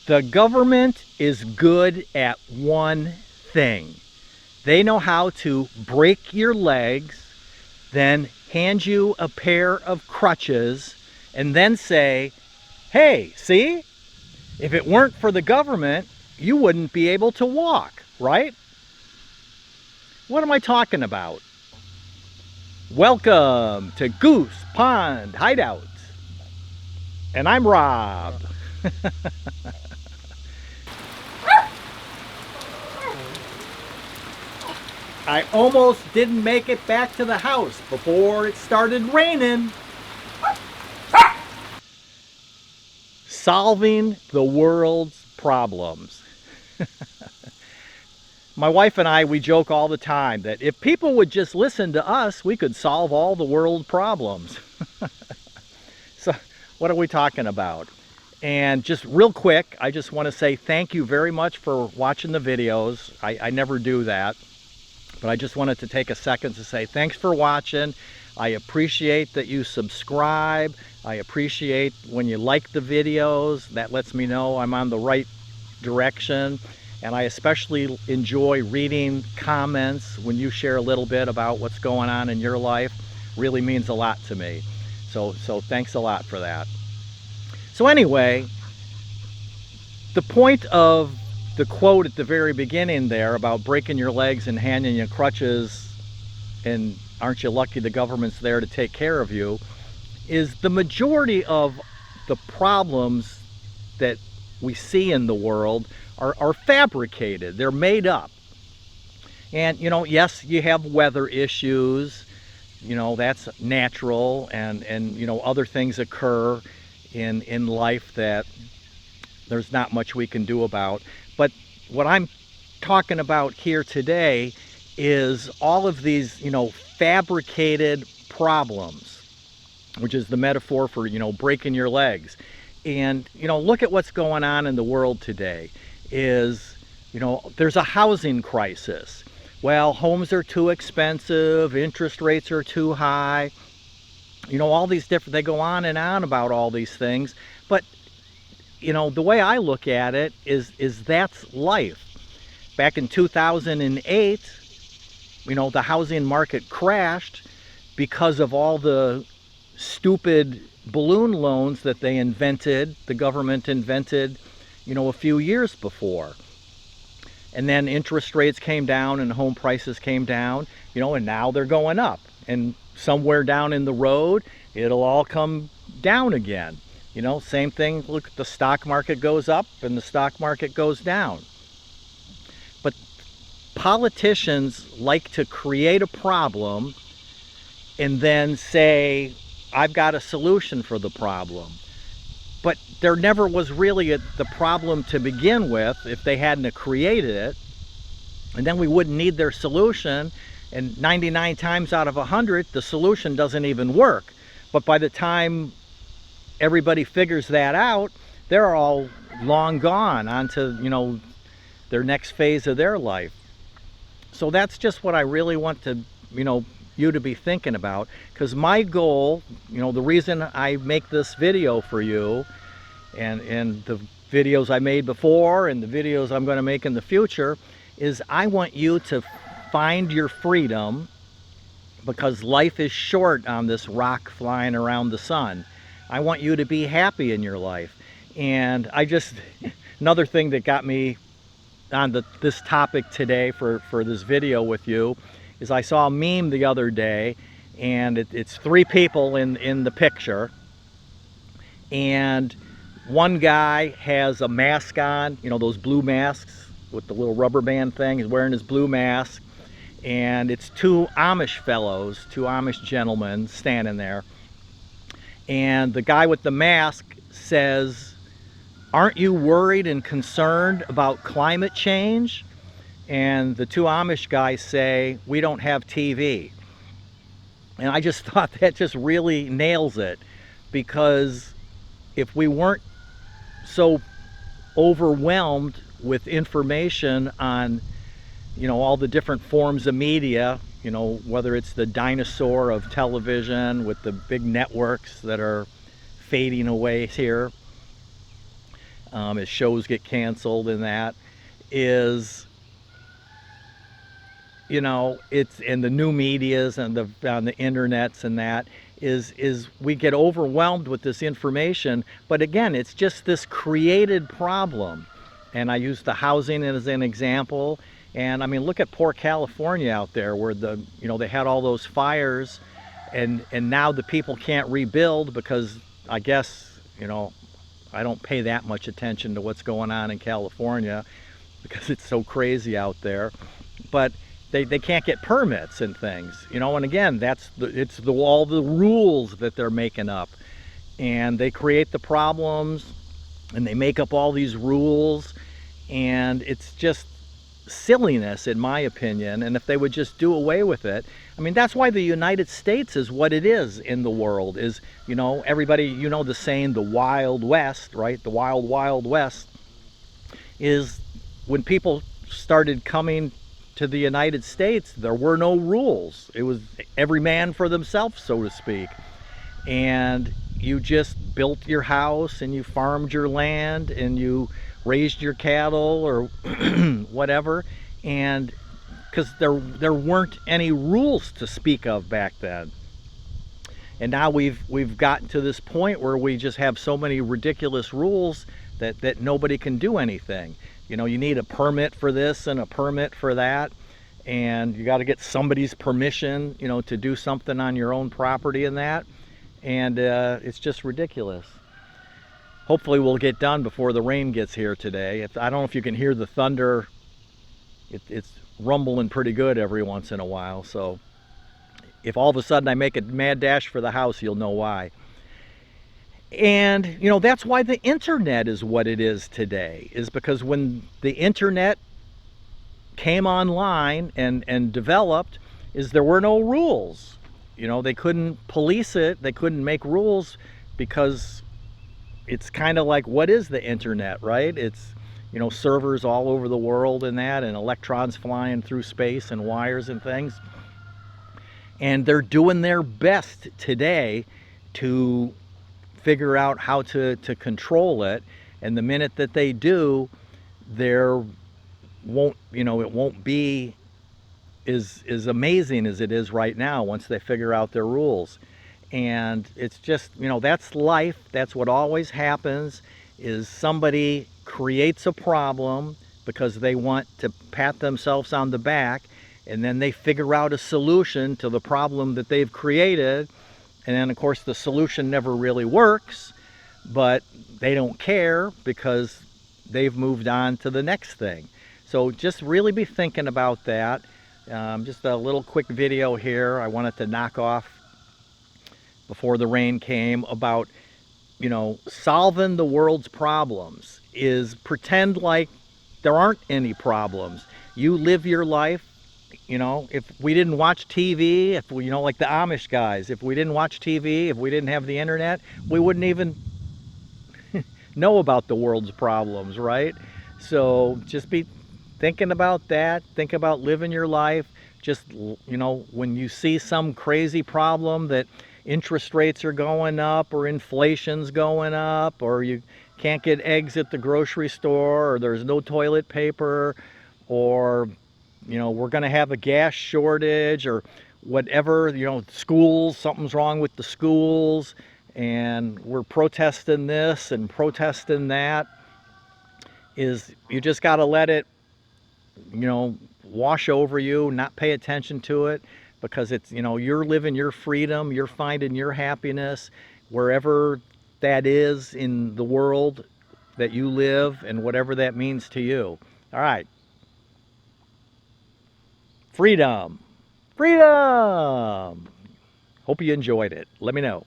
The government is good at one thing. They know how to break your legs, then hand you a pair of crutches, and then say, hey, see? If it weren't for the government, you wouldn't be able to walk, right? What am I talking about? Welcome to Goose Pond Hideout. And I'm Rob. I almost didn't make it back to the house before it started raining. Solving the world's problems. My wife and I, we joke all the time that if people would just listen to us, we could solve all the world problems. So what are we talking about? And just real quick, I just want to say thank you very much for watching the videos. I never do that, but I just wanted to take a second to say thanks for watching. I appreciate that you subscribe. I appreciate when you like the videos. That lets me know I'm on the right direction. And I especially enjoy reading comments when you share a little bit about what's going on in your life. Really means a lot to me. So thanks a lot for that. So anyway, the point of the quote at the very beginning there about breaking your legs and handing you crutches and aren't you lucky the government's there to take care of you, is the majority of the problems that we see in the world are fabricated. They're made up. And yes, you have weather issues, that's natural, and other things occur in life that there's not much we can do about. But what I'm talking about here today is all of these fabricated problems, which is the metaphor for breaking your legs. And look at what's going on in the world today. Is there's a housing crisis. Well, homes are too expensive, interest rates are too high, all these different, they go on and on about all these things. But the way I look at it is that's life. Back in 2008, the housing market crashed because of all the stupid balloon loans that they invented, the government invented, a few years before. And then interest rates came down and home prices came down, and now they're going up. And somewhere down in the road, it'll all come down again. Same thing, look, the stock market goes up and the stock market goes down. But politicians like to create a problem and then say, I've got a solution for the problem. But there never was really the problem to begin with if they hadn't created it. And then we wouldn't need their solution. And 99 times out of 100, the solution doesn't even work. But by the time everybody figures that out, they're all long gone onto, their next phase of their life. So that's just what I really want to, you to be thinking about, because my goal, the reason I make this video for you and the videos I made before and the videos I'm going to make in the future is I want you to find your freedom, because life is short on this rock flying around the sun. I want you to be happy in your life. And another thing that got me on this topic today for this video with you is I saw a meme the other day, and it's three people in the picture, and one guy has a mask on, those blue masks with the little rubber band thing. He's wearing his blue mask, and it's two Amish gentlemen standing there, and the guy with the mask says, aren't you worried and concerned about climate change? And the two Amish guys say, we don't have TV. And I just thought that just really nails it, because if we weren't so overwhelmed with information on, all the different forms of media, whether it's the dinosaur of television with the big networks that are fading away here, as shows get canceled and that, is, you know, it's in the new medias and on the internets and that, is we get overwhelmed with this information. But again, it's just this created problem. And I use the housing as an example. And I mean, look at poor California out there, where they had all those fires, and now the people can't rebuild because, I guess, I don't pay that much attention to what's going on in California because it's so crazy out there. But they can't get permits and things, and again, it's all the rules that they're making up, and they create the problems and they make up all these rules, and it's just silliness in my opinion. And if they would just do away with it, I mean, that's why the United States is what it is in the world. Is, everybody, the saying, the Wild West, right? The wild, wild west is when people started coming to the United States, there were no rules. It was every man for themselves, so to speak. And you just built your house and you farmed your land and you raised your cattle or whatever. And because there weren't any rules to speak of back then. And now we've gotten to this point where we just have so many ridiculous rules that nobody can do anything. You need a permit for this and a permit for that, and you got to get somebody's permission, to do something on your own property and that, and it's just ridiculous. Hopefully we'll get done before the rain gets here today. I don't know if you can hear the thunder. It's rumbling pretty good every once in a while, so if all of a sudden I make a mad dash for the house, you'll know why. And that's why the internet is what it is today, is because when the internet came online and developed, is there were no rules. They couldn't police it, they couldn't make rules, because it's kind of like, what is the internet, right? It's servers all over the world and that, and electrons flying through space and wires and things. And they're doing their best today to figure out how to control it, and the minute that they do, it won't be as amazing as it is right now once they figure out their rules. And it's just, that's life. That's what always happens, is somebody creates a problem because they want to pat themselves on the back, and then they figure out a solution to the problem that they've created. And then, of course, the solution never really works, but they don't care because they've moved on to the next thing. So just really be thinking about that. Just a little quick video here I wanted to knock off before the rain came about, solving the world's problems is pretend like there aren't any problems. You live your life. If we didn't watch TV, if we, like the Amish guys, if we didn't watch TV, if we didn't have the internet, we wouldn't even know about the world's problems, right? So just be thinking about that. Think about living your life. Just, when you see some crazy problem that interest rates are going up, or inflation's going up, or you can't get eggs at the grocery store, or there's no toilet paper, or we're going to have a gas shortage, or whatever, schools, something's wrong with the schools, and we're protesting this and protesting that, is you just got to let it, wash over you, not pay attention to it, because it's, you're living your freedom, you're finding your happiness wherever that is in the world that you live, and whatever that means to you. All right. Freedom. Freedom. Hope you enjoyed it. Let me know.